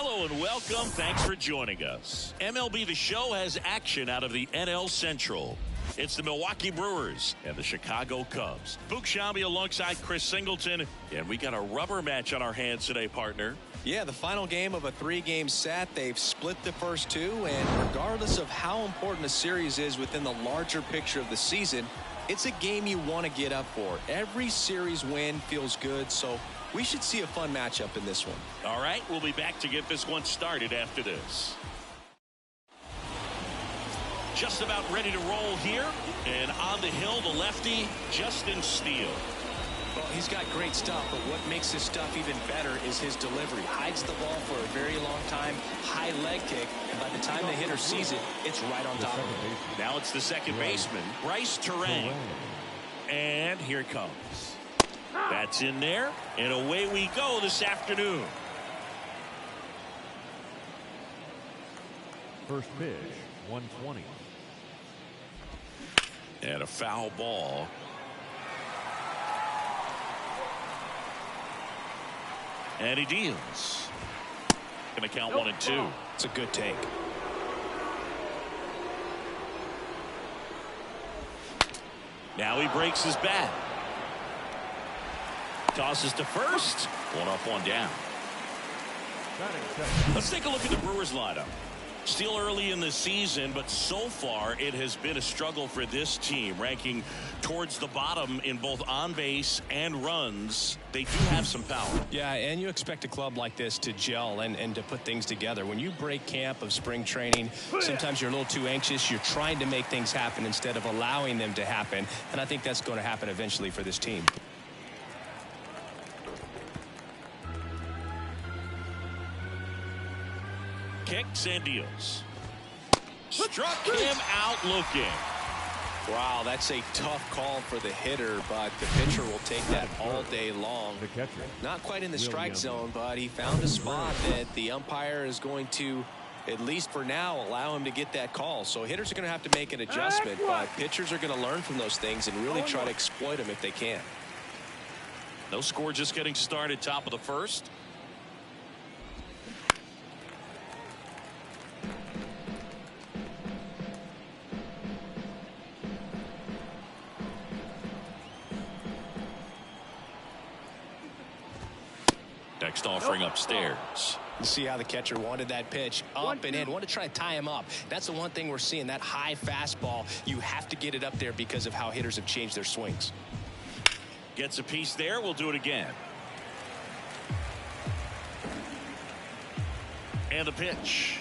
Hello and welcome. Thanks for joining us. MLB The Show has action out of the NL Central. It's the Milwaukee Brewers and the Chicago Cubs. Book Shambi alongside Chris Singleton. And we got a rubber match on our hands today, partner. Yeah, the final game of a three-game set. They've split the first two, and regardless of how important a series is within the larger picture of the season, it's a game you want to get up for. Every series win feels good, so we should see a fun matchup in this one. All right, we'll be back to get this one started after this. Just about ready to roll here, and on the hill, the lefty, Justin Steele. Well, he's got great stuff, but what makes his stuff even better is his delivery. Hides the ball for a very long time, high leg kick, and by the time the hitter sees it, it's right on top of him. Now it's the second baseman, Bryce Terang. And here it comes. That's in there, and away we go this afternoon. First pitch, 120. And a foul ball. And he deals. Going to count 1 and 2. It's a good take. Now he breaks his bat. Tosses to first. 1 up, 1 down. Let's take a look at the Brewers lineup. Still early in the season, but so far it has been a struggle for this team, ranking towards the bottom in both on base and runs. They do have some power. Yeah, and you expect a club like this to gel and to put things together. When you break camp of spring training, sometimes you're a little too anxious. You're trying to make things happen instead of allowing them to happen, and I think that's going to happen eventually for this team. Kicks and deals. Struck him out looking. Wow, that's a tough call for the hitter, but the pitcher will take that all day long. The catcher. Not quite in the strike zone, but he found a spot that the umpire is going to, at least for now, allow him to get that call. So hitters are going to have to make an adjustment, but pitchers are going to learn from those things and really try to exploit them if they can. No score, just getting started, top of the first. Next offering upstairs. You see how the catcher wanted that pitch up and in. Want to try to tie him up. That's the one thing we're seeing, that high fastball. You have to get it up there because of how hitters have changed their swings. Gets a piece there. We'll do it again. And the pitch.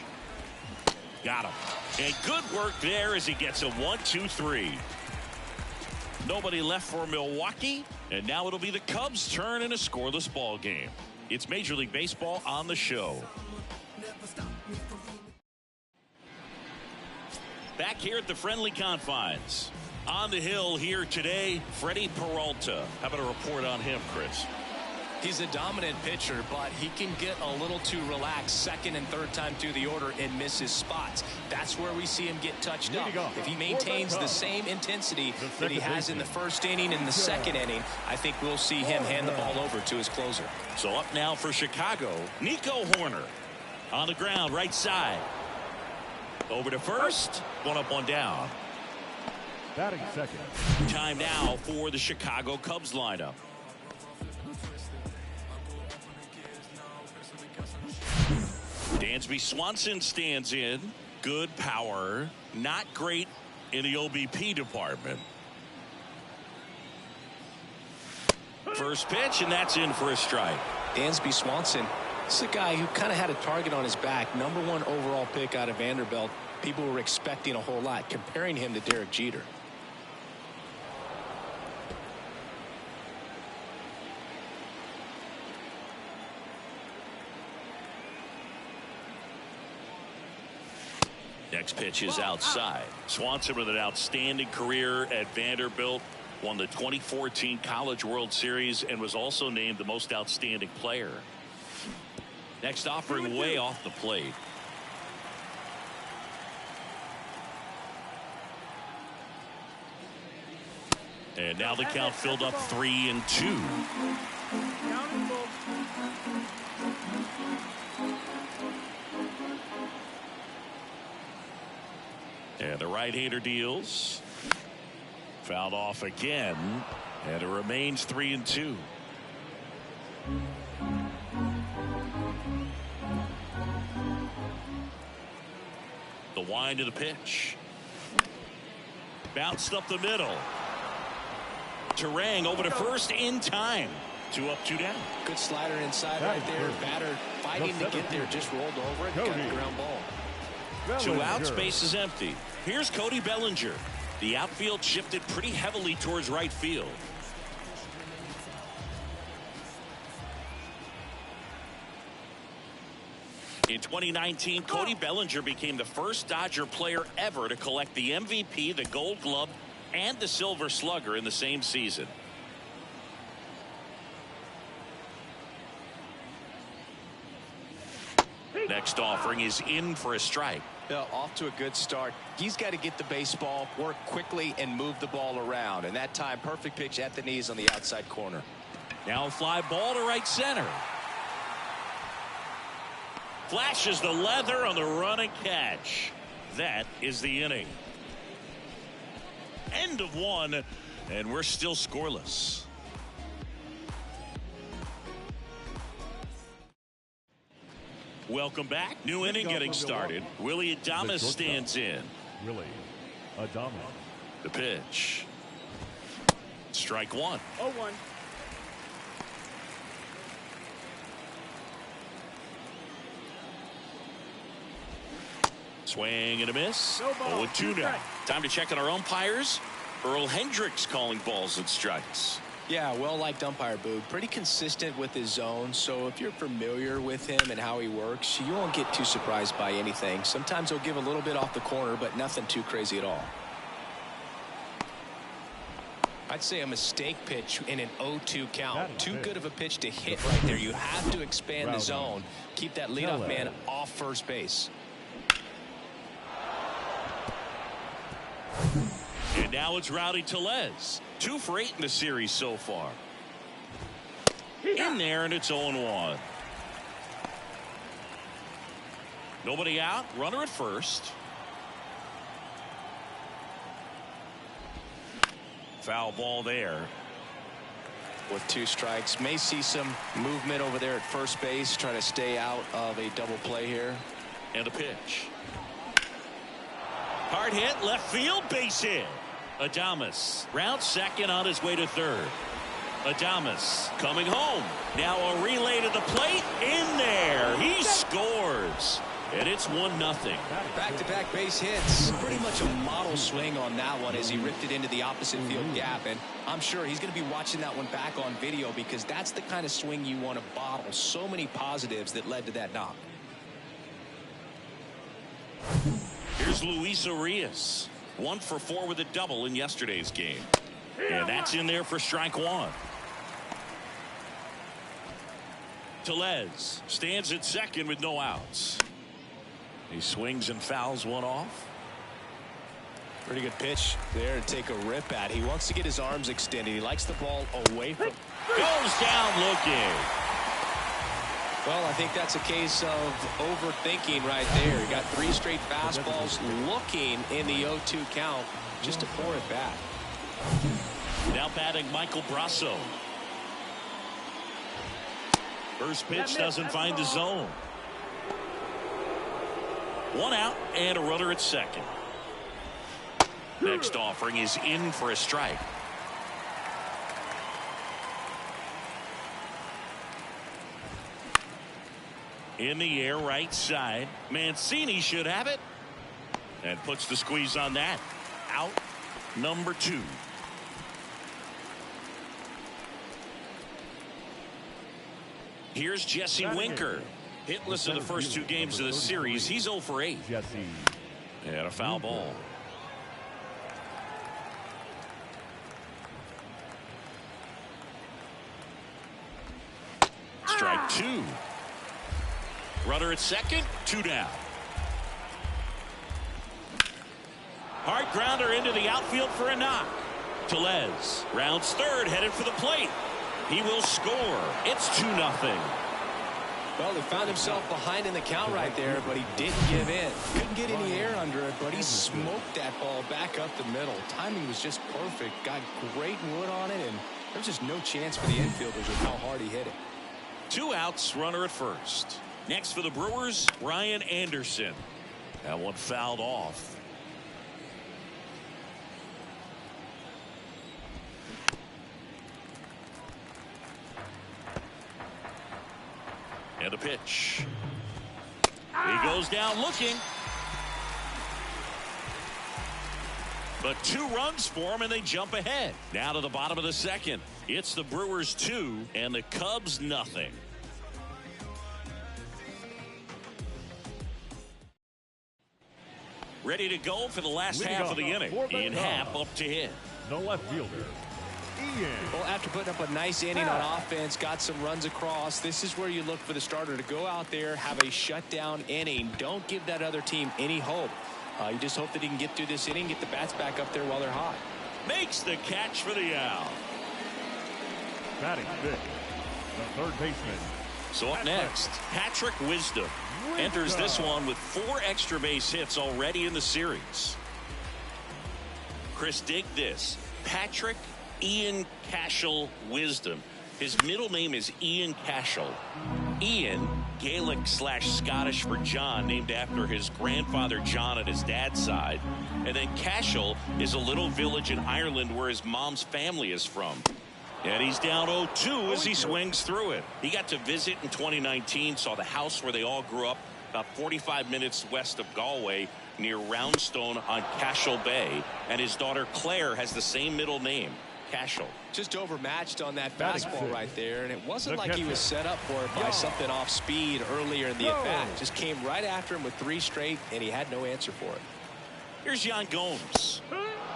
Got him. And good work there as he gets a 1-2-3. Nobody left for Milwaukee. And now it'll be the Cubs' turn in a scoreless ball game. It's Major League Baseball on the show. Back here at the friendly confines. On the hill here today, Freddie Peralta. How about a report on him, Chris? He's a dominant pitcher, but he can get a little too relaxed second and third time through the order and miss his spots. That's where we see him get touched up. If he maintains the same intensity that he has in the first inning and the second inning, I think we'll see him hand the ball over to his closer. So up now for Chicago, Nico Hoerner. On the ground, right side. Over to first. 1 up, 1 down. Batting second. Time now for the Chicago Cubs lineup. Dansby Swanson stands in. Good power. Not great in the OBP department. First pitch, and that's in for a strike. Dansby Swanson, this is a guy who kind of had a target on his back. #1 overall pick out of Vanderbilt. People were expecting a whole lot, comparing him to Derek Jeter. Next pitch is outside. Swanson with an outstanding career at Vanderbilt. Won the 2014 College World Series and was also named the most outstanding player. Next offering way off the plate. And now the count filled up 3-2. And the right-hander deals. Fouled off again. And it remains 3-2. The wind of the pitch. Bounced up the middle. Terang over to first in time. 2 up, 2 down. Good slider inside right there. Batter fighting to get there, just rolled over it. Got a ground ball. 2 outs, base is empty. Here's Cody Bellinger. The outfield shifted pretty heavily towards right field. In 2019, Cody Bellinger became the first Dodger player ever to collect the MVP, the Gold Glove, and the Silver Slugger in the same season. Next offering is in for a strike. Off to a good start. He's got to get the baseball, work quickly, and move the ball around. And that time, perfect pitch at the knees on the outside corner. Now a fly ball to right center. Flashes the leather on the running catch. That is the inning. End of 1, and we're still scoreless. Welcome back. New inning getting started. Willie Adames stands in. Willie Adames. The pitch. Strike 1. 0-1. Swing and a miss. No ball. 0-2 now. Time to check on our umpires. Earl Hendricks calling balls and strikes. Yeah, well-liked umpire, Boog. Pretty consistent with his zone, so if you're familiar with him and how he works, you won't get too surprised by anything. Sometimes he'll give a little bit off the corner, but nothing too crazy at all. I'd say a mistake pitch in an 0-2 count. Too good of a pitch to hit right there. You have to expand the zone. Keep that leadoff man off first base. And now it's Rowdy Tellez. 2 for 8 in the series so far. In there, and it's 0-1. Nobody out. Runner at first. Foul ball there. With 2 strikes. May see some movement over there at first base. Try to stay out of a double play here. And a pitch. Hard hit, left field, base hit. Adames rounds second on his way to third. Adames coming home. Now a relay to the plate. In there. He scores. And it's 1-0. Back-to-back base hits. Pretty much a model swing on that one as he ripped it into the opposite field gap. And I'm sure he's going to be watching that one back on video because that's the kind of swing you want to bottle. So many positives that led to that knock. Here's Luis Arias. 1 for 4 with a double in yesterday's game. And that's in there for strike 1. Tellez stands at second with no outs. He swings and fouls one off. Pretty good pitch there to take a rip at. He wants to get his arms extended. He likes the ball away from. Goes down looking. Well, I think that's a case of overthinking right there. He got 3 straight fastballs looking in the 0-2 count just to pour it back. Now batting Michael Brasso. First pitch doesn't find the zone. 1 out and a runner at second. Next offering is in for a strike. In the air, right side. Mancini should have it. And puts the squeeze on that. Out number 2. Here's Jesse Winker. Hitless in the first 2 games of the series. He's 0 for 8. Jesse. And a foul ball. Strike 2. Runner at second, 2 down. Hard grounder into the outfield for a knock. Tellez rounds third, headed for the plate. He will score. It's 2-0. Well, he found himself behind in the count right there, but he didn't give in. Couldn't get any air under it, but he smoked that ball back up the middle. Timing was just perfect. Got great wood on it, and there's just no chance for the infielders with how hard he hit it. 2 outs, runner at first. Next for the Brewers, Ryan Anderson. That one fouled off. And a pitch. He goes down looking. But 2 runs for him, and they jump ahead. Now to the bottom of the second. It's the Brewers 2 and the Cubs nothing. Ready to go for the last half of the inning. In half up to hit. The left fielder, Ian. Well, after putting up a nice inning on offense, got some runs across, this is where you look for the starter to go out there, have a shutdown inning. Don't give that other team any hope. You just hope that he can get through this inning, get the bats back up there while they're hot. Makes the catch for the out. Batting fifth, the third baseman. So up next, Patrick Wisdom enters this one with 4 extra base hits already in the series. Chris, dig this. Patrick Ian Cashel Wisdom. His middle name is Ian Cashel. Ian, Gaelic/Scottish for John, named after his grandfather John at his dad's side. And then Cashel is a little village in Ireland where his mom's family is from. And he's down 0-2 as he swings through it. He got to visit in 2019, saw the house where they all grew up about 45 minutes west of Galway near Roundstone on Cashel Bay. And his daughter Claire has the same middle name, Cashel. Just overmatched on that fastball right there, and it wasn't like he was set up for it by something off speed earlier in the at-bat. Just came right after him with 3 straight, and he had no answer for it. Here's Yan Gomes.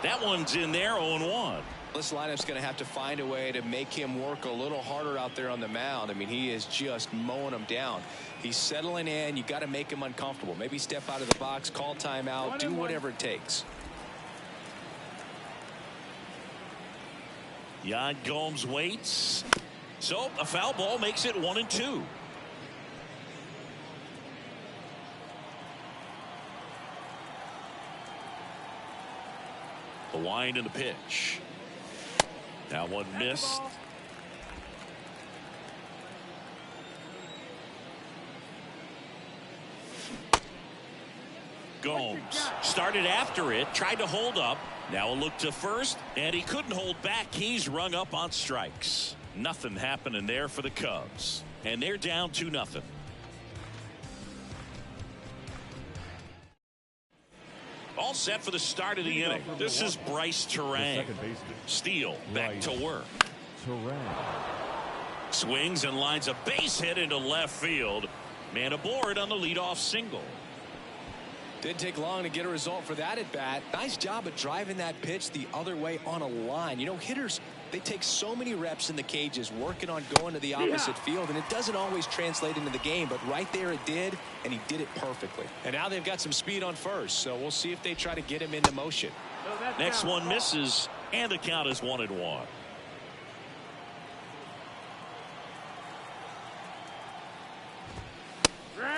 That one's in there, 0-1. This lineup's going to have to find a way to make him work a little harder out there on the mound. I mean, he is just mowing him down. He's settling in. You got to make him uncomfortable. Maybe step out of the box, call timeout, do whatever it takes. Yan Gomes waits. So a foul ball makes it 1-2. The wind and the pitch. Now one missed. Gomes started after it, tried to hold up. Now a look to first, and he couldn't hold back. He's rung up on strikes. Nothing happening there for the Cubs, and they're down 2-0. All set for the start of the inning. This is Bryce Terang. Steele back to work. Swings and lines a base hit into left field. Man aboard on the leadoff single. Didn't take long to get a result for that at bat. Nice job of driving that pitch the other way on a line. You know, hitters, they take so many reps in the cages working on going to the opposite field, and it doesn't always translate into the game, but right there it did, and he did it perfectly. And now they've got some speed on first, so we'll see if they try to get him into motion. Next one misses, and the count is 1-1.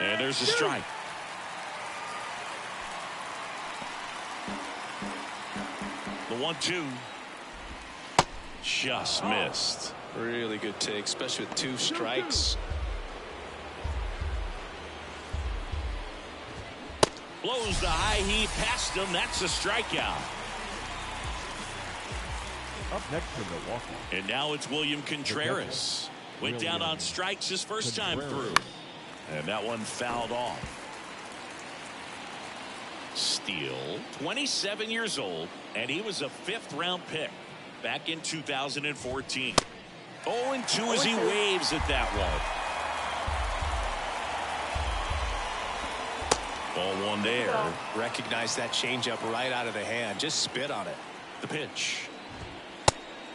And there's a strike. The 1-2 just missed. Really good take, especially with 2 strikes. Blows the high heat past him. That's a strikeout. Up next to Milwaukee. And now it's William Contreras. Went down on strikes his first time through. And that one fouled off. Steele, 27 years old, and he was a 5th-round pick back in 2014. 0-2 as he waves at that one. Ball one there. Recognize that changeup right out of the hand. Just spit on it. The pitch.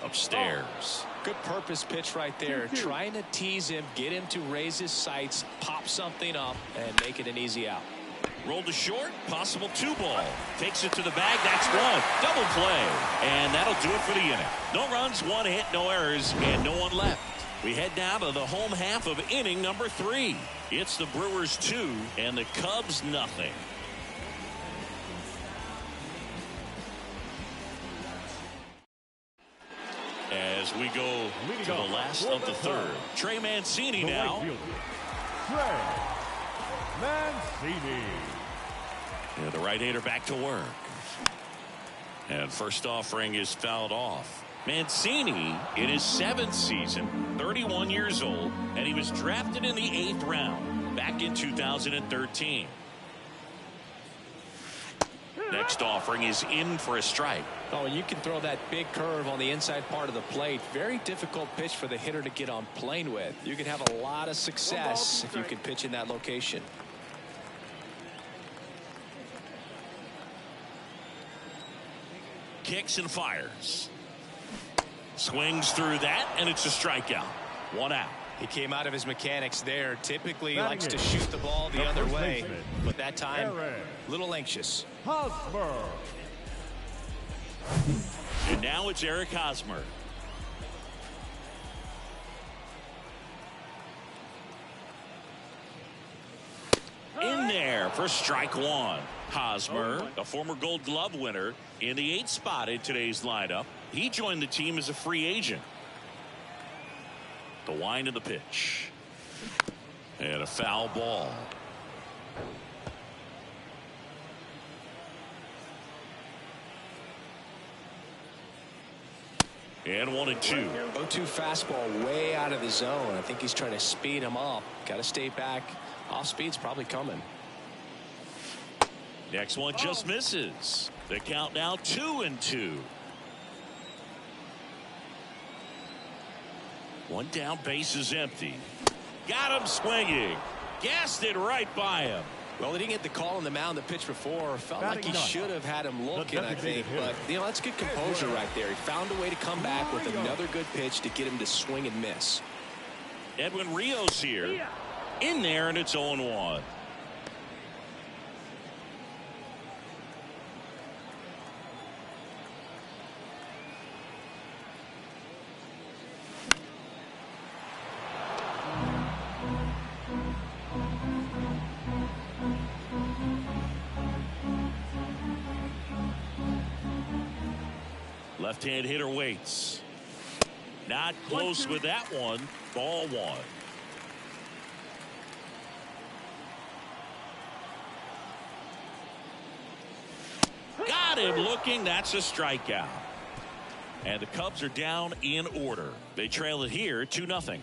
Upstairs. Good purpose pitch right there. Trying to tease him, get him to raise his sights, pop something up, and make it an easy out. Rolled to short, possible 2-ball. Takes it to the bag, that's one. Double play, and that'll do it for the inning. No runs, 1 hit, no errors, and no one left. We head down to the home half of inning number 3. It's the Brewers 2 and the Cubs nothing. As we go to the last of the third. Trey Mancini now. Trey Mancini. Yeah, the right-hander back to work. And first offering is fouled off. Mancini in his 7th season, 31 years old, and he was drafted in the 8th round back in 2013. Next offering is in for a strike. Oh, you can throw that big curve on the inside part of the plate. Very difficult pitch for the hitter to get on plane with. You can have a lot of success if you can pitch in that location. Kicks and fires. Swings through that, and it's a strikeout. 1 out. He came out of his mechanics there. Typically likes to shoot the ball the other way, but that time a little anxious. Hosmer. And now it's Eric Hosmer. In there for strike 1. Hosmer, a former Gold Glove winner, in the 8th spot in today's lineup. He joined the team as a free agent. The wind of the pitch. And a foul ball. And 1-2. 0-2 fastball way out of the zone. I think he's trying to speed him up. Got to stay back. Off speed's probably coming. Next one just misses. The count now 2-2. 1 down, base is empty. Got him swinging. Gassed it right by him. Well, he didn't get the call on the mound the pitch before. Felt like he should have had him looking, I think. But, you know, that's good composure right there. He found a way to come back with another good pitch to get him to swing and miss. Edwin Rios here. In there, and it's 0-1. Left-hand hitter waits. Not close with that one. Ball 1. Got him looking. That's a strikeout. And the Cubs are down in order. They trail it here 2-0.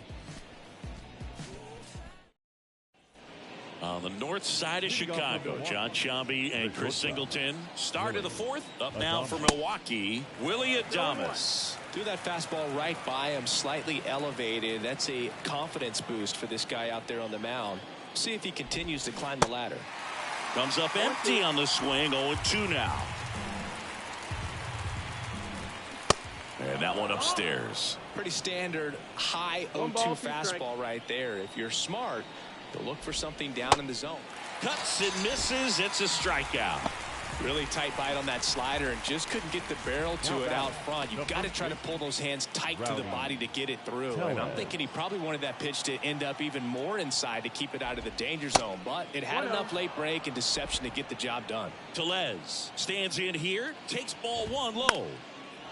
On the north side of Chicago, John Sciambi and Chris Singleton. Start of the 4th. Up now for Milwaukee, Willie Adames. Threw that fastball right by him, slightly elevated. That's a confidence boost for this guy out there on the mound. See if he continues to climb the ladder. Comes up empty on the swing. 0-2 now. And that one upstairs. Pretty standard high 0-2 fastball right there. If you're smart, you'll look for something down in the zone. Cuts and misses. It's a strikeout. Really tight bite on that slider and just couldn't get the barrel to it out front. You've got to try to pull those hands tight to the body to get it through. And I'm thinking he probably wanted that pitch to end up even more inside to keep it out of the danger zone. But it had enough late break and deception to get the job done. Tellez stands in here. Takes ball 1 low.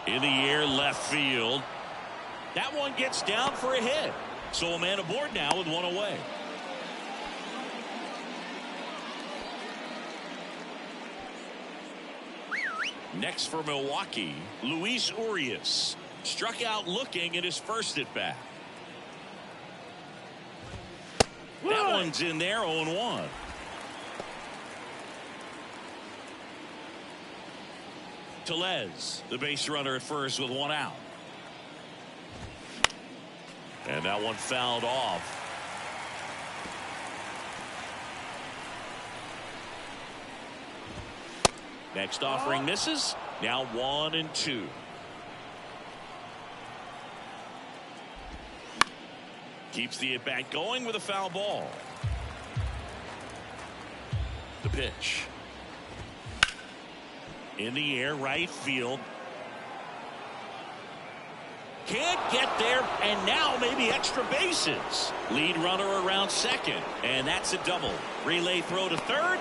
In the air left field. That one gets down for a hit. So a man aboard now with 1 away. Next for Milwaukee, Luis Urias. Struck out looking at his first at bat. That one's in there, 0-1. Tellez, the base runner at first with 1 out. And that one fouled off. Next offering misses. Now 1-2. Keeps the at bat going with a foul ball. The pitch. In the air, right field. Can't get there, and now maybe extra bases. Lead runner around second, and that's a double. Relay throw to third.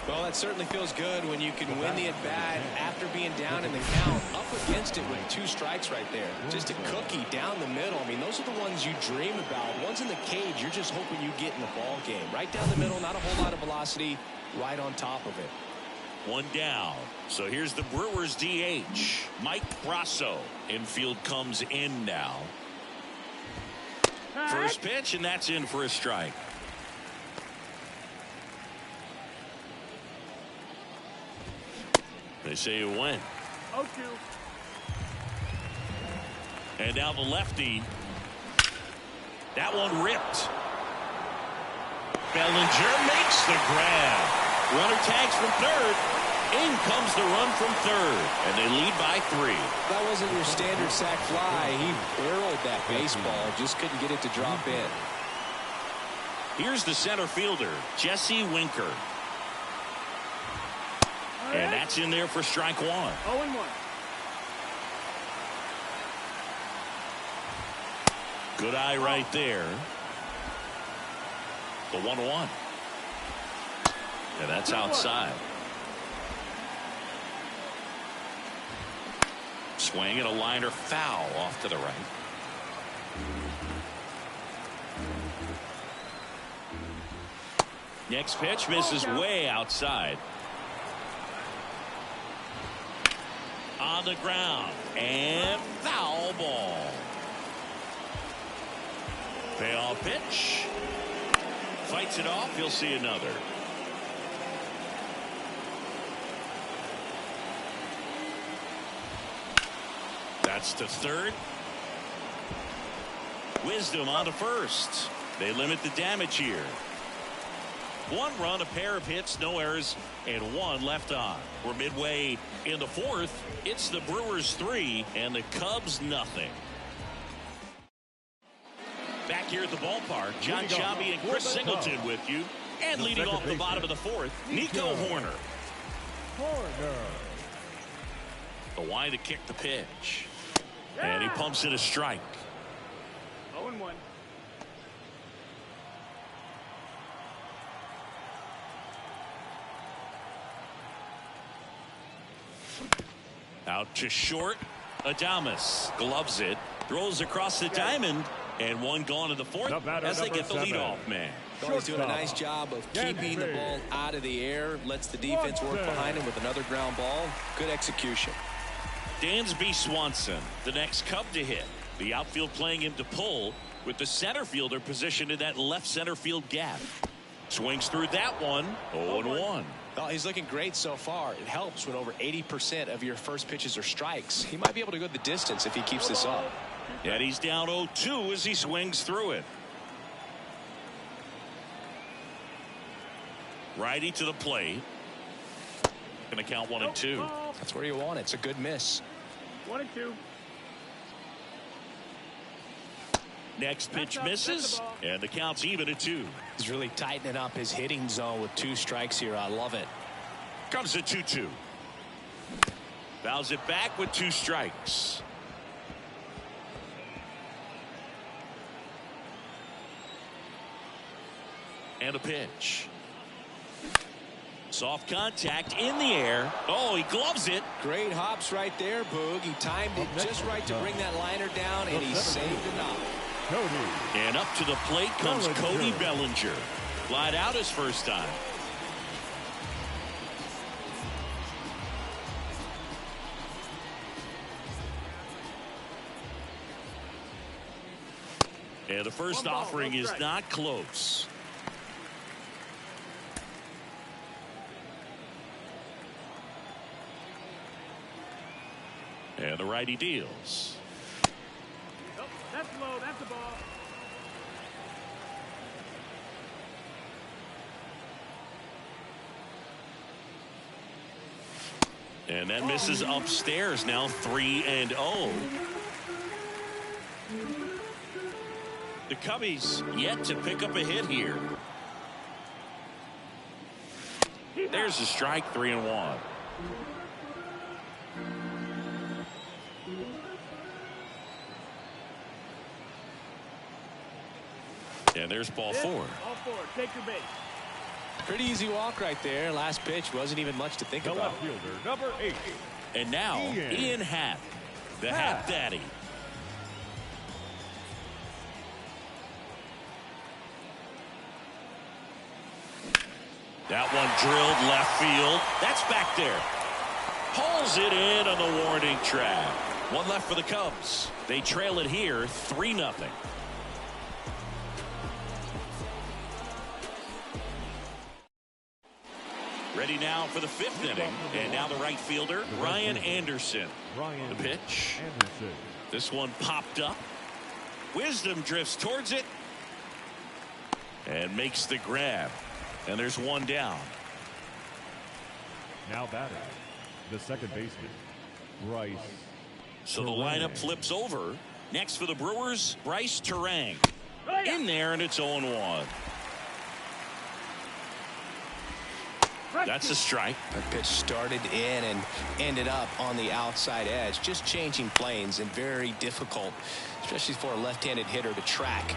Well, that certainly feels good when you can win the at-bat after being down in the count, up against it with 2 strikes right there. Just a cookie down the middle. I mean, those are the ones you dream about. Ones in the cage, you're just hoping you get in the ball game. Right down the middle, not a whole lot of velocity, right on top of it. 1 down. So here's the Brewers DH, Mike Brasso. Infield comes in now. First pitch, and that's in for a strike. They say it went. 0-2. And now the lefty. That one ripped. Bellinger makes the grab. Runner tags from third. In comes the run from third. And they lead by 3. That wasn't your standard sac fly. He barreled that baseball. Just couldn't get it to drop in. Here's the center fielder, Jesse Winker. And that's in there for strike 1. 0-1. Good eye right there. The 1-1. And that's outside. Swing and a liner foul off to the right. Next pitch misses way outside. On the ground and foul ball. Payoff pitch. Fights it off. He'll see another. That's to third. Wisdom on to first. They limit the damage here. 1 run, a pair of hits, no errors, and 1 left on. We're midway in the 4th. It's the Brewers 3 and the Cubs nothing. Back here at the ballpark, John Sciambi and Chris Singleton with you. And leading off the bottom of the 4th, Nico Hoerner. The wind to kick the pitch. And he pumps in a strike. 0-1. Out to short. Adames gloves it. Throws across the diamond. And 1 gone in the 4th as they get the leadoff man. Oh, he's doing a nice job of keeping the ball out of the air. Lets the defense work behind him with another ground ball. Good execution. Dansby Swanson, the next Cub to hit. The outfield playing him to pull with the center fielder positioned in that left center field gap. Swings through that one. 0-1. Oh, he's looking great so far. It helps when over 80% of your first pitches are strikes. He might be able to go the distance if he keeps this up. And he's down 0-2 as he swings through it. Righty to the plate. Going to count 1-2. That's where you want it. It's a good miss. 1-2. Next pitch misses, and the count's even at 2. He's really tightening up his hitting zone with 2 strikes here. I love it. Comes a 2-2. Fouls it back with 2 strikes. And a pitch. Soft contact in the air. Oh, he gloves it. Great hops right there, Boog. He timed it just right to bring that liner down, and he saved enough. And up to the plate comes Cody Bellinger. Flied out his first time. And the first offering is not close. And the righty deals. Oh, that's low. That's the ball. And that misses upstairs. Now 3-0. The Cubbies yet to pick up a hit here. There's the strike, 3-1. And there's ball 4. Ball 4. Take your base. Pretty easy walk right there. Last pitch wasn't even much to think The about. left fielder, number 8. And now Ian Happ, the Happ Daddy. That one drilled left field. That's back there. Pulls it in on the warning track. One left for the Cubs. They trail it here 3-0. Ready now for the 5th inning. And now the right fielder, Ryan Anderson. The pitch. This one popped up. Wisdom drifts towards it. And makes the grab. And there's one down. Now batting, the second baseman, Bryce. So the lineup flips over. Next for the Brewers, Bryce Terang. In there, and it's 0-1. That's a strike. That pitch started in and ended up on the outside edge. Just changing planes and very difficult, especially for a left-handed hitter to track.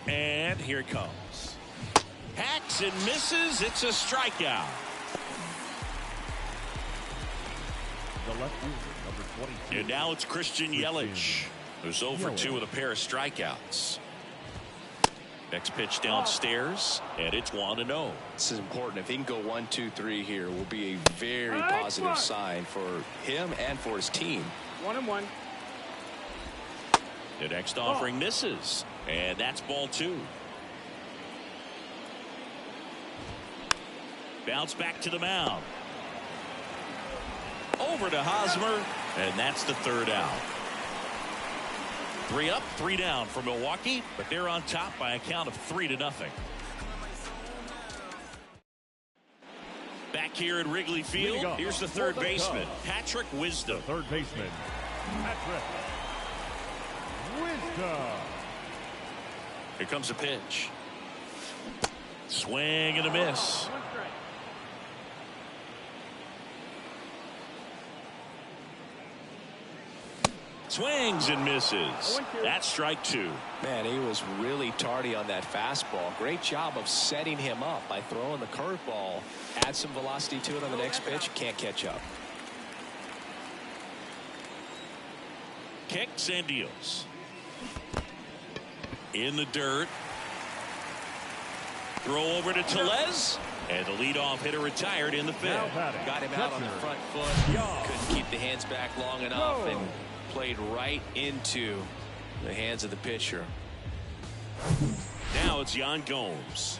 And here it comes. Hacks and misses. It's a strikeout. The left fielder, number 22. And now it's Christian Yelich, who's 0 for 2 with a pair of strikeouts. Next pitch downstairs, and it's 1-0. This is important. If he can go 1, 2, 3 here, will be a very positive sign for him and for his team. 1-1. The next offering misses, and that's ball 2. Bounce back to the mound. Over to Hosmer, and that's the 3rd out. 3 up, 3 down for Milwaukee, but they're on top by a count of 3-0. Back here at Wrigley Field, here's the third baseman, Patrick Wisdom. Third baseman, Patrick Wisdom. Here comes a pitch. Swing and a miss. One strike. Swings and misses. That's strike 2. Man, he was really tardy on that fastball. Great job of setting him up by throwing the curveball. Add some velocity to it on the next pitch. Can't catch up. Kicks and deals. In the dirt. Throw over to Tellez. And the leadoff hitter retired in the 5th. Got him out on the front foot. Couldn't keep the hands back long enough and played right into the hands of the pitcher. Now it's Yan Gomes.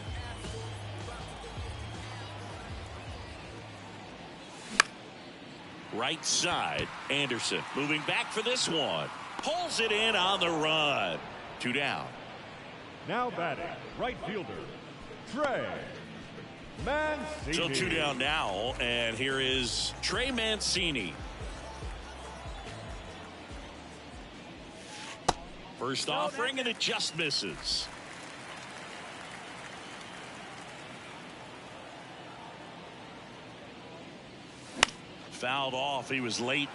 Right side, Anderson moving back for this one. Pulls it in on the run. 2 down. Now batting, right fielder, Trey Mancini. So 2 down now, and here is Trey Mancini. First offering, and it just misses. Fouled off. He was late.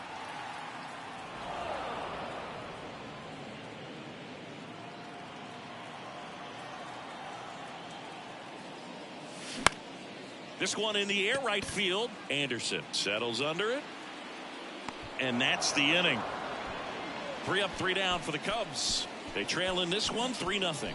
This one in the air, right field. Anderson settles under it. And that's the inning. 3 up, 3 down for the Cubs. They trail in this one 3-0.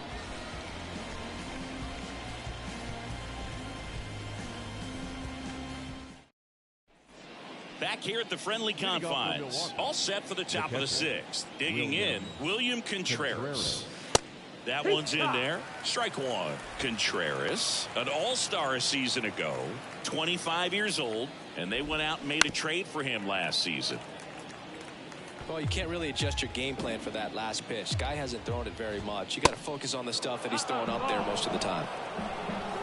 Back here at the friendly confines. All set for the top of the 6th. Digging in, William Contreras. That one's in there. Strike 1. Contreras, an all-star a season ago, 25 years old, and they went out and made a trade for him last season. Well, you can't really adjust your game plan for that last pitch. Guy hasn't thrown it very much. You got to focus on the stuff that he's throwing up there most of the time.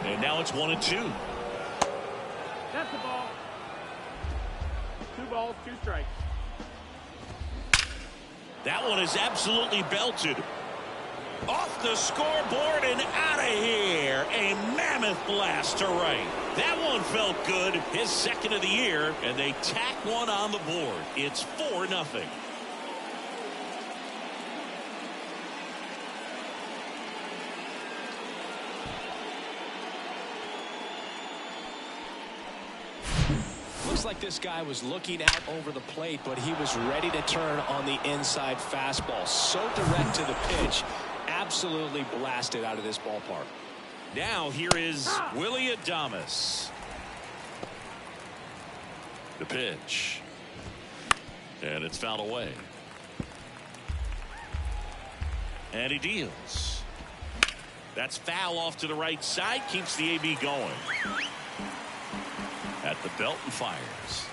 And now it's 1-2. That's the ball. 2 balls, 2 strikes. That one is absolutely belted. Off the scoreboard and out of here. A mammoth blast to right. That one felt good. His second of the year, and they tack one on the board. It's 4-0. Looks like this guy was looking out over the plate, but he was ready to turn on the inside fastball. So direct to the pitch. Absolutely blasted out of this ballpark. Now here is Willie Adames. The pitch. And it's fouled away. And he deals. That's foul off to the right side. Keeps the AB going. At the belt and fires.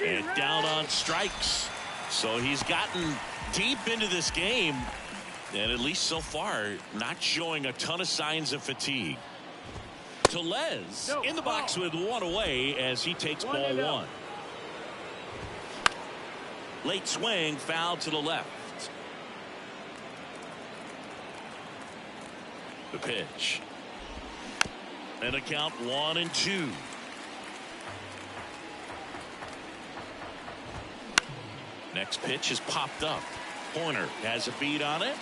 And down on strikes. So he's gotten deep into this game. And at least so far, not showing a ton of signs of fatigue. Tellez in the box with one away as he takes ball one. Late swing, foul to the left. The pitch. And a count 1-2. Next pitch is popped up. Horner has a beat on it.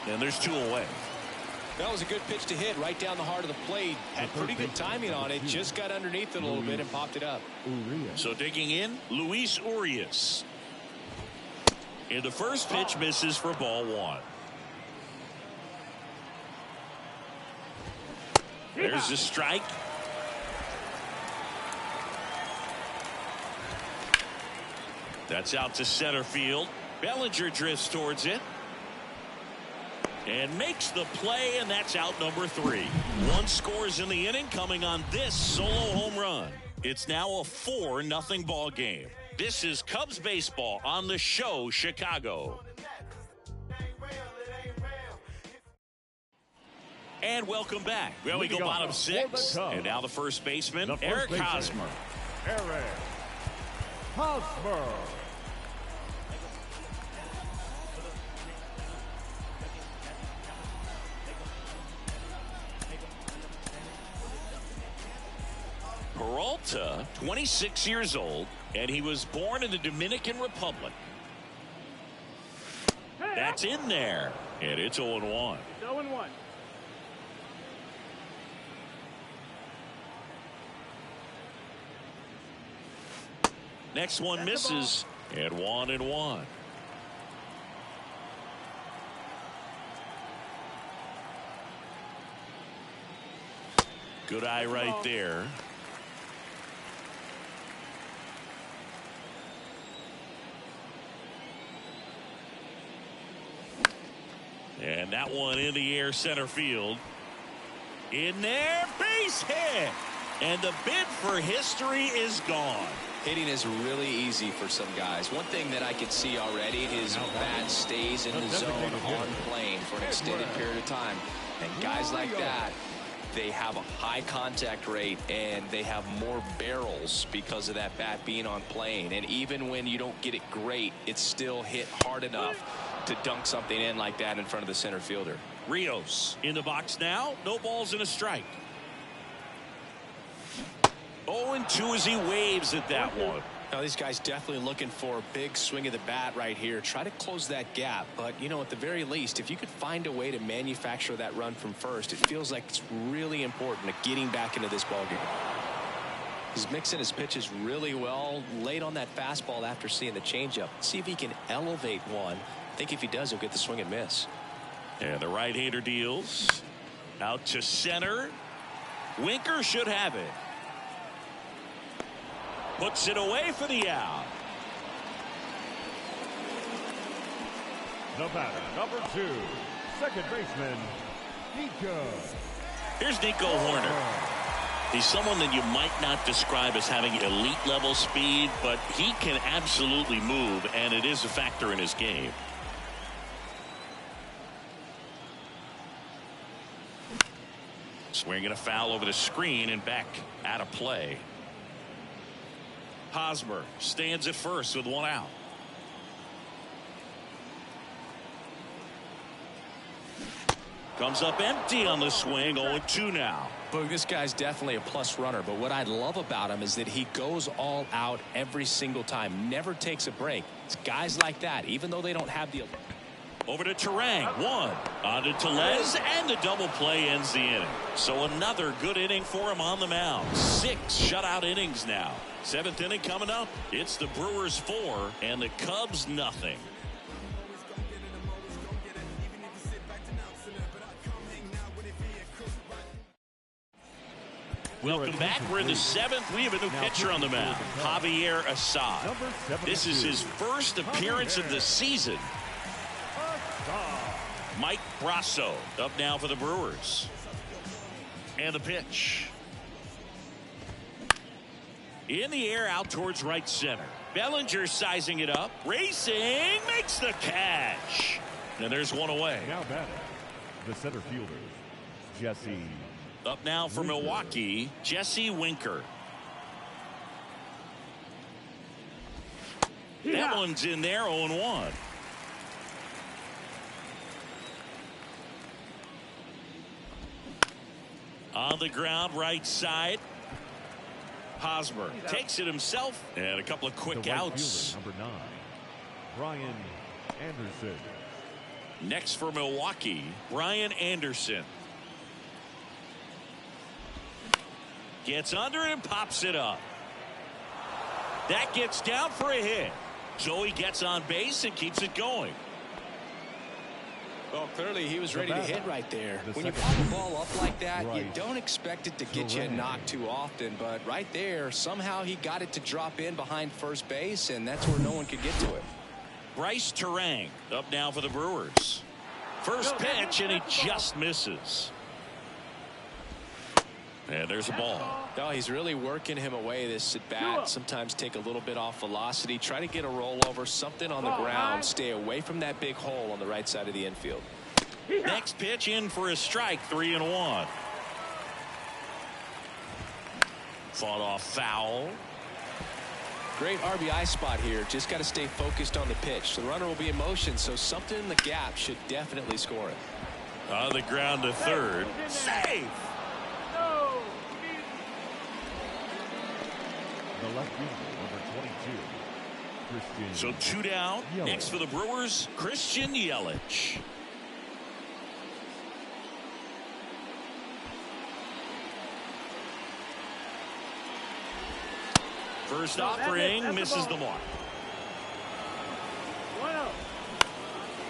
And there's 2 away. That was a good pitch to hit right down the heart of the plate. Had pretty good timing on it. Just got underneath it a little bit and popped it up. So digging in, Luis Urias. And the first pitch misses for ball 1. There's a strike. That's out to center field. Bellinger drifts towards it. And makes the play, and that's out number 3. 1 scores in the inning coming on this solo home run. It's now a 4-0 ball game. This is Cubs baseball on the show Chicago. And welcome back. Well, we go bottom 6. And now the first baseman, Eric Hosmer. Eric Hosmer. Peralta, 26 years old, and he was born in the Dominican Republic. That's in there, and it's 0-1. 0-1. Next one misses, and 1-1. Good eye right there. And that one in the air center field. In there, base hit. And the bid for history is gone. Hitting is really easy for some guys. One thing that I can see already is bat stays in the zone on plane for an extended period of time. And guys like that, they have a high contact rate and they have more barrels because of that bat being on plane. And even when you don't get it great, it's still hit hard enough to dunk something in like that in front of the center fielder. Rios in the box now. No balls and a strike. 0-2 as he waves at that one. Now these guys definitely looking for a big swing of the bat right here. Try to close that gap. But, you know, at the very least, if you could find a way to manufacture that run from first, it feels like it's really important to getting back into this ballgame. He's mixing his pitches really well. Late on that fastball after seeing the changeup. See if he can elevate one. I think if he does, he'll get the swing and miss. And the right-hander deals. Out to center. Winker should have it. Puts it away for the out. The batter, number 2, second baseman, Nico. Here's Nico Horner. He's someone that you might not describe as having elite level speed, but he can absolutely move, and it is a factor in his game. Swinging a foul over the screen and back out of play. Hosmer stands at first with one out. Comes up empty on the swing. 0-2 now. Boog, this guy's definitely a plus runner, but what I love about him is that he goes all out every single time, never takes a break. It's guys like that, even though they don't have the... Over to Terang, 1. On to Tellez, and the double play ends the inning. So another good inning for him on the mound. 6 shutout innings now. 7th inning coming up. It's the Brewers 4 and the Cubs nothing. Welcome back. We're in the 7th. We have a new pitcher on the mound, Javier Assad. This is his first appearance of the season. Mike Brasso up now for the Brewers. And the pitch. In the air out towards right center. Bellinger sizing it up. Racing. Makes the catch. And there's one away. Now batting, the center fielder, Jesse. Up now for Milwaukee, Jesse Winker. That one's in there, 0-1. On the ground, right side. Hosmer takes it himself, and a couple of quick The right outs. fielder, number 9, Brian Anderson. Next for Milwaukee, Brian Anderson. Gets under it and pops it up. That gets down for a hit. So he gets on base and keeps it going. Well, clearly he was ready to hit right there. When you pop a ball up like that, you don't expect it to get you knocked too often. But right there, somehow he got it to drop in behind first base, and that's where no one could get to it. Bryce Terang up now for the Brewers. First pitch, and he just misses. And there's a ball. No, he's really working him away this at bat. Sometimes take a little bit off velocity. Try to get a rollover, something on the ground. Stay away from that big hole on the right side of the infield. Next pitch in for a strike, 3-1. Fought off foul. Great RBI spot here. Just got to stay focused on the pitch. The runner will be in motion, so something in the gap should definitely score it. On the ground to third. Save! The left fielder, number 22, Christian. So 2 down. Yelich. Next for the Brewers, Christian Yelich. First offering misses the mark.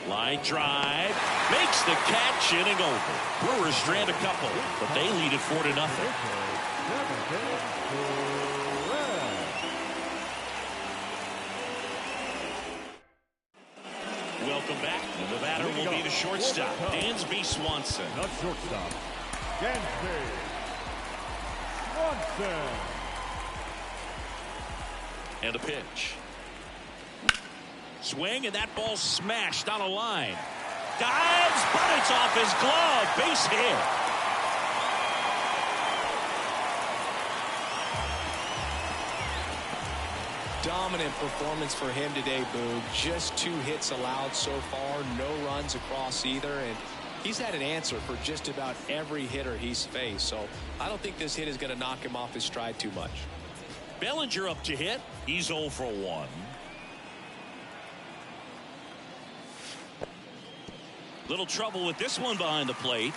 Line drive makes the catch, inning over. Brewers strand a couple, but they lead it 4-0. Welcome back. And the batter will be the shortstop, Dansby Swanson. Not shortstop, Dansby Swanson. And a pitch. Swing, and that ball smashed on a line. Dives, but it's off his glove. Base hit. Dominant performance for him today, Boog. Just 2 hits allowed so far, no runs across either, and he's had an answer for just about every hitter he's faced. So I don't think this hit is going to knock him off his stride too much. Bellinger up to hit. He's 0 for 1. Little trouble with this one behind the plate.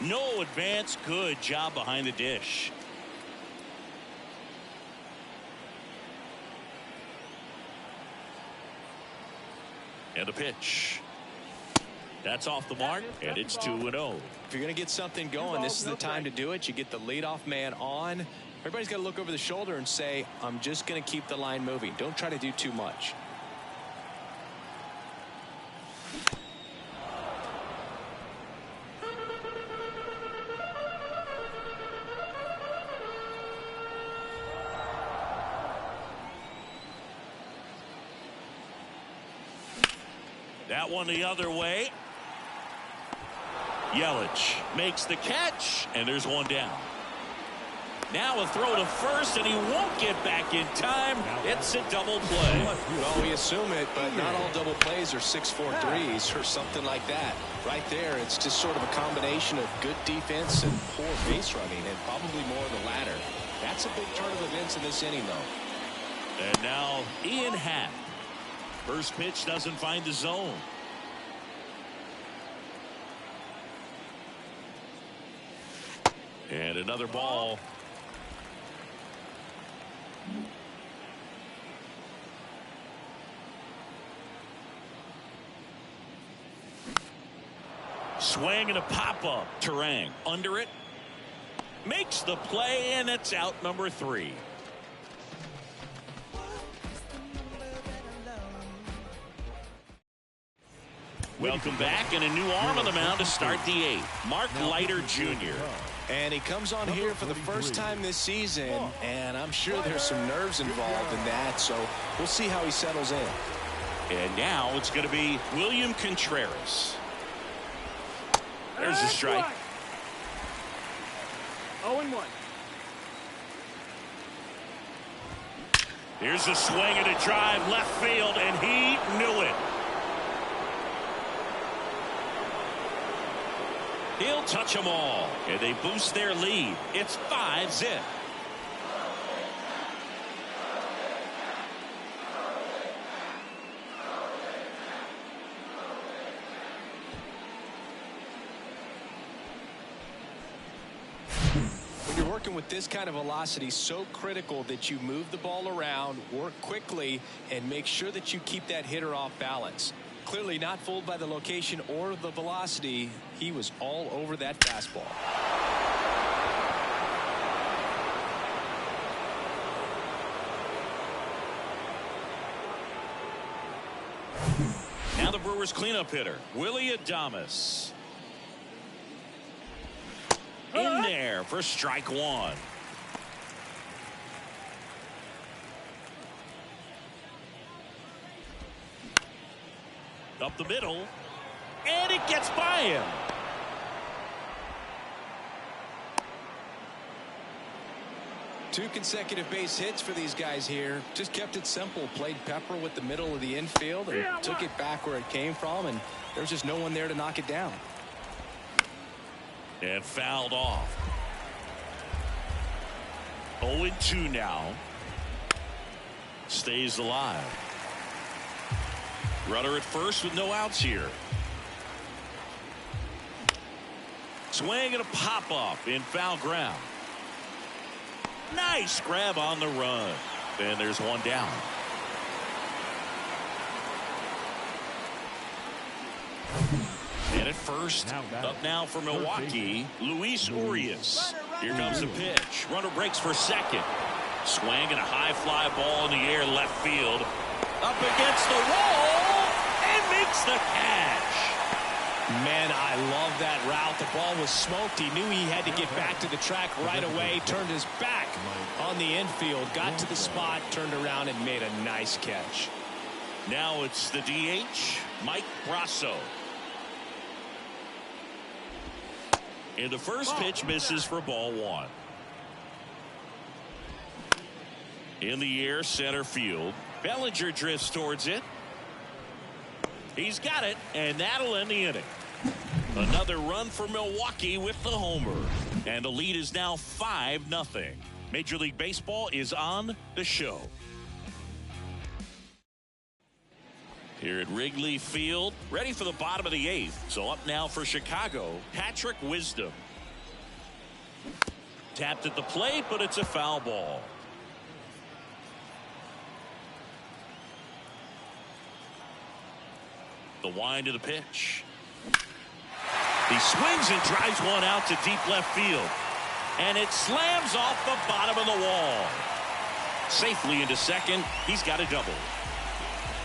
No advance. Good job behind the dish. And a pitch. That's off the mark, and it's 2-0. If you're going to get something going, this is the time to do it. You get the leadoff man on. Everybody's got to look over the shoulder and say, I'm just going to keep the line moving. Don't try to do too much. That one the other way. Yelich makes the catch, and there's one down. Now a throw to first, and he won't get back in time. It's a double play. Well, we assume it, but not all double plays are 6-4 threes or something like that. Right there, it's just sort of a combination of good defense and poor base running, and probably more of the latter. That's a big turn of events in this inning, though. And now Ian Happ. First pitch doesn't find the zone. And another ball. Swing and a pop-up. Terang under it. Makes the play, and it's out number 3. Welcome back, and a new arm on the mound to start the 8th. Mark Leiter Jr. And he comes on here for the first time this season, and I'm sure there's some nerves involved in that, so we'll see how he settles in. And now it's going to be William Contreras. There's a strike. 0-1. Here's a swing and a drive left field, and he knew it. He'll touch them all, and they boost their lead. It's 5-0. When you're working with this kind of velocity, so critical that you move the ball around, work quickly, and make sure that you keep that hitter off balance. Clearly not fooled by the location or the velocity. He was all over that fastball. Now the Brewers cleanup hitter, Willie Adames. In there for strike 1. Up the middle, and it gets by him. Two consecutive base hits for these guys here. Just kept it simple. Played pepper with the middle of the infield and took it back where it came from, and there's just no one there to knock it down. And fouled off. 0-2 now. Stays alive. Runner at first with no outs here. Swing and a pop-up in foul ground. Nice grab on the run. And there's one down. And at first, up now for Milwaukee, Luis Urias. Here comes the pitch. Runner breaks for second. Swing and a high fly ball in the air left field. Up against the wall and makes the catch. Man, I love that route. The ball was smoked. He knew he had to get back to the track right away. Turned his back on the infield. Got to the spot, turned around, and made a nice catch. Now it's the DH, Mike Brasso. And the first pitch misses for ball 1. In the air, center field. Bellinger drifts towards it. He's got it, and that'll end the inning. Another run for Milwaukee with the homer. And the lead is now 5-0. Major League Baseball is on the show. Here at Wrigley Field, ready for the bottom of the 8th. So up now for Chicago, Patrick Wisdom. Tapped at the plate, but it's a foul ball. The wind of the pitch. He swings and drives one out to deep left field. And it slams off the bottom of the wall. Safely into second. He's got a double.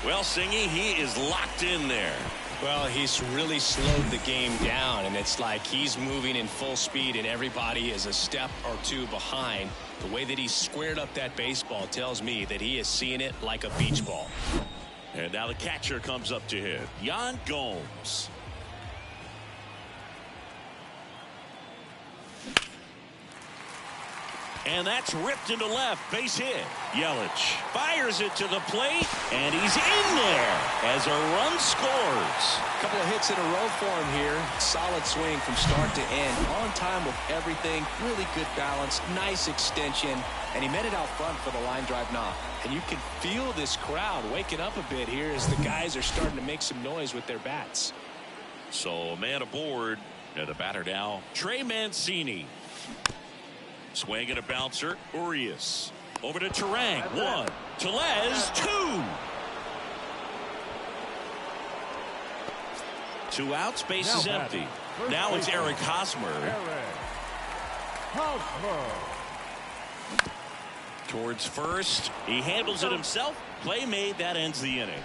Well, Singy, he is locked in there. Well, he's really slowed the game down, and it's like he's moving in full speed, and everybody is a step or two behind. The way that he squared up that baseball tells me that he is seeing it like a beach ball. And now the catcher comes up to him, Yan Gomes. And that's ripped into left. Base hit. Yelich fires it to the plate, and he's in there as a run scores. A couple of hits in a row for him here. Solid swing from start to end. On time with everything. Really good balance. Nice extension. And he met it out front for the line drive knock. And you can feel this crowd waking up a bit here as the guys are starting to make some noise with their bats. So a man aboard. And the batter now, Trey Mancini. Swing and a bouncer. Urias. Over to Terang. 1. Tellez. 2. 2 outs. Base is empty. Now it's Eric Hosmer. Towards first. He handles it himself. Play made. That ends the inning.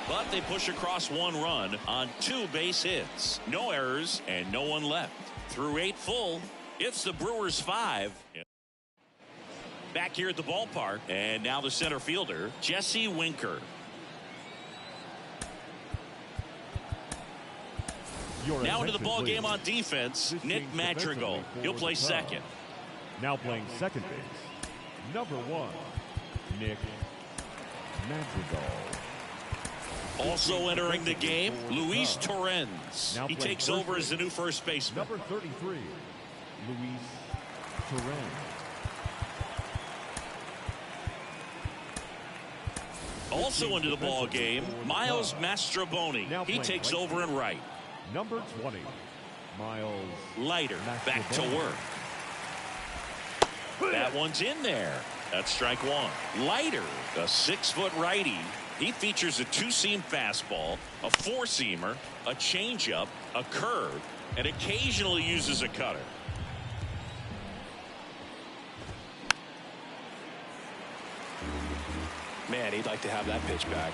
But they push across 1 run on 2 base hits. No errors and no one left. Through 8 full, it's the Brewers 5. Back here at the ballpark, and now the center fielder, Jesse Winker. Now into the ball game on defense, Nick Madrigal. He'll play second. Now playing second base, number 1, Nick Madrigal. Also entering the game, Luis Torrens. He takes over as the new first baseman. Number 33, Luis Torrens. Also into the ball game, Miles Mastrobuoni. He takes over in right. Number 20, Miles Leiter back to work. That one's in there. That's strike 1. Leiter, a 6-foot righty. He features a 2-seam fastball, a 4-seamer, a changeup, a curve, and occasionally uses a cutter. Man, he'd like to have that pitch back.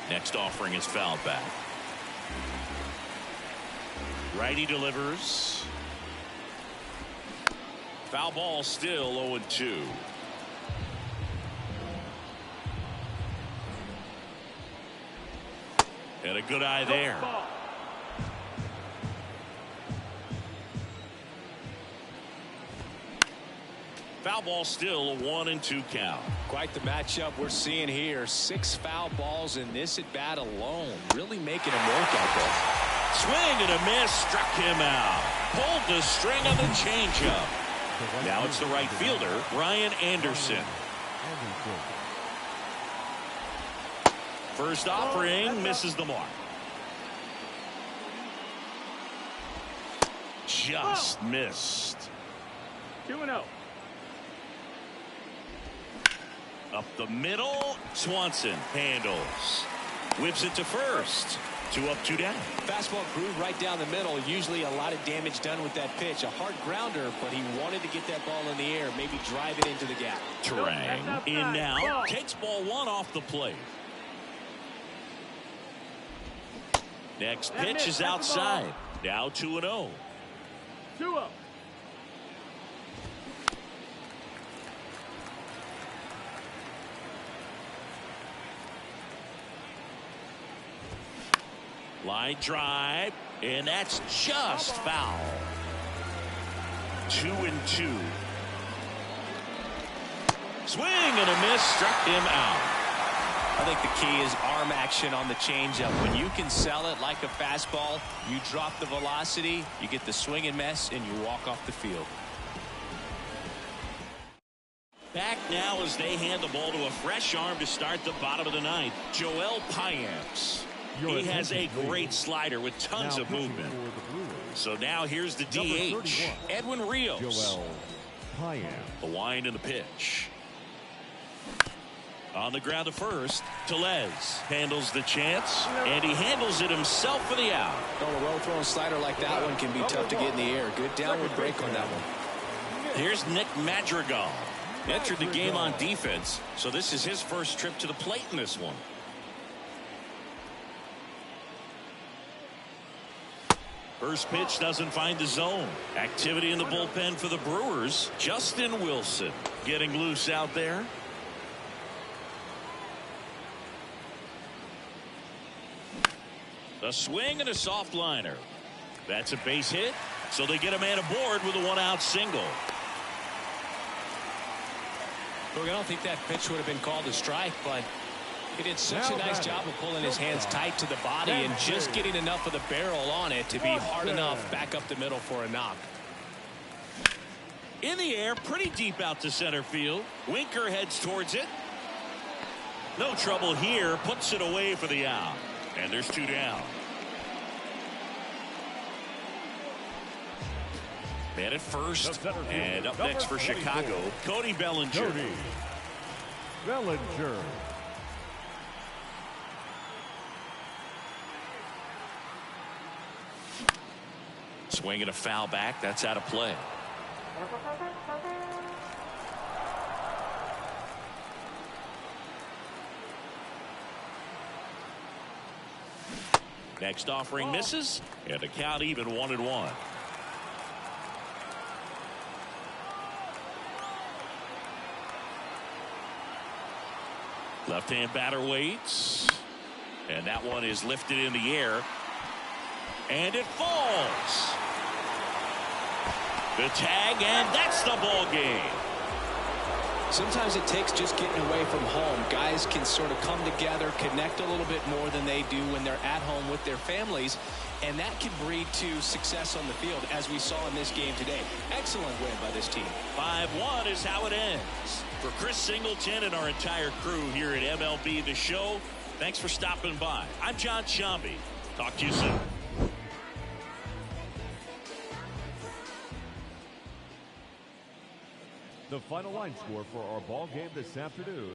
Next offering is fouled back. Righty delivers. Foul ball, still 0-2. And a good eye there. Foul ball, still a 1-2 count. Quite the matchup we're seeing here. 6 foul balls in this at bat alone. Really making him work out there. Swing and a miss, struck him out. Pulled the string on the changeup. Now it's the right fielder, Brian Anderson. First offering misses the mark. Just missed. 2-0. Up the middle, Swanson handles. Whips it to first. 2 up, 2 down. Fastball groove right down the middle. Usually a lot of damage done with that pitch. A hard grounder, but he wanted to get that ball in the air. Maybe drive it into the gap. Terang in now. Takes ball 1 off the plate. Next pitch is outside. Now 2-0. 2-0. Line drive, and that's just foul. 2-2. Swing and a miss, struck him out. I think the key is arm action on the changeup. When you can sell it like a fastball, you drop the velocity, you get the swing and miss, and you walk off the field. Back now as they hand the ball to a fresh arm to start the bottom of the 9th. Joel Payamps. He has a great slider with tons of movement. So now here's the DH, Edwin Rios. Joel Payamps. The wind and the pitch. On the ground to first, Tellez handles the chance, and he handles it himself for the out. Oh, a well-thrown slider like that one can be tough to get in the air. Good downward break on that one. Here's Nick Madrigal. Entered the game on defense, so this is his first trip to the plate in this one. First pitch doesn't find the zone. Activity in the bullpen for the Brewers. Justin Wilson getting loose out there. A swing and a soft liner. That's a base hit. So they get a man aboard with a 1-out single. Look, I don't think that pitch would have been called a strike, but he did such a nice job of pulling his hands tight to the body and just getting enough of the barrel on it to be hard enough back up the middle for a knock. In the air, pretty deep out to center field. Winker heads towards it. No trouble here. Puts it away for the out. And there's 2 down. Man at first. And up next for Chicago, Cody Bellinger. Cody Bellinger. Swinging a foul back. That's out of play. Next offering misses. And the count even 1-1. Left-hand batter waits. And that one is lifted in the air. And it falls. The tag, and that's the ball game. Sometimes it takes just getting away from home. Guys can sort of come together, connect a little bit more than they do when they're at home with their families. And that can breed to success on the field, as we saw in this game today. Excellent win by this team. 5-1 is how it ends. For Chris Singleton and our entire crew here at MLB The Show, thanks for stopping by. I'm John Sciambi. Talk to you soon. The final line score for our ball game this afternoon.